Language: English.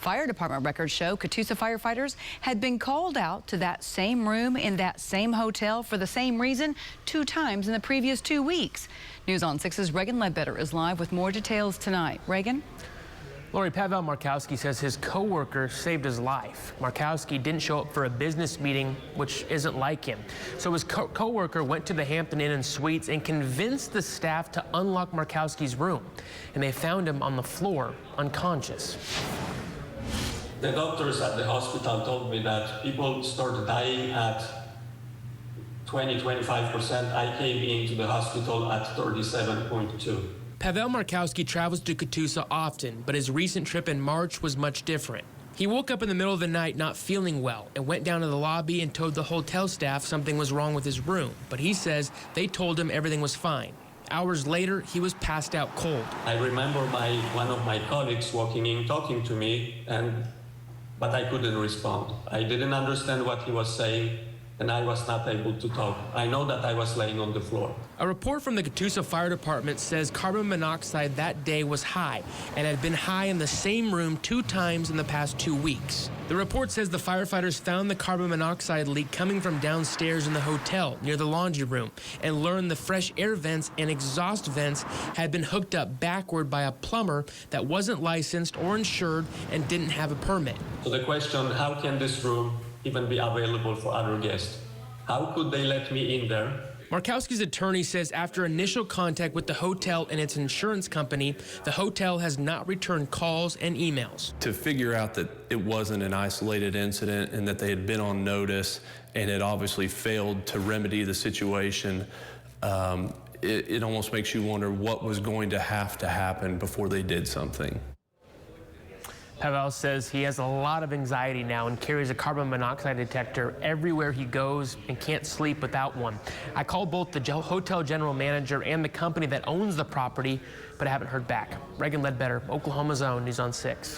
Fire department records show Catoosa firefighters had been called out to that same room in that same hotel for the same reason 2 times in the previous 2 weeks. News on 6's Reagan Ledbetter is live with more details tonight. Reagan? Lori, Pavel Markowski says his co-worker saved his life. Markowski didn't show up for a business meeting, which isn't like him. So his co-worker went to the Hampton Inn and Suites and convinced the staff to unlock Markowski's room. And they found him on the floor, unconscious. The doctors at the hospital told me that people start dying at 20–25%. I came into the hospital at 37.2. Pavel Markowski travels to Catoosa often, but his recent trip in March was much different. He woke up in the middle of the night not feeling well and went down to the lobby and told the hotel staff something was wrong with his room. But he says they told him everything was fine. Hours later, he was passed out cold. I remember one of my colleagues walking in, talking to me, but I couldn't respond. I didn't understand what he was saying, and I was not able to talk. I know that I was laying on the floor. A report from the Catoosa Fire Department says carbon monoxide that day was high and had been high in the same room 2 times in the past 2 weeks. The report says the firefighters found the carbon monoxide leak coming from downstairs in the hotel near the laundry room and learned the fresh air vents and exhaust vents had been hooked up backward by a plumber that wasn't licensed or insured and didn't have a permit. So the question, how can this room even be available for other guests? How could they let me in there? Markowski's attorney says after initial contact with the hotel and its insurance company, the hotel has not returned calls and emails. To figure out that it wasn't an isolated incident and that they had been on notice and had obviously failed to remedy the situation, it almost makes you wonder what was going to have to happen before they did something. Pavel says he has a lot of anxiety now and carries a carbon monoxide detector everywhere he goes and can't sleep without one. I called both the hotel general manager and the company that owns the property, but I haven't heard back. Reagan Ledbetter, Oklahoma's own, News on 6.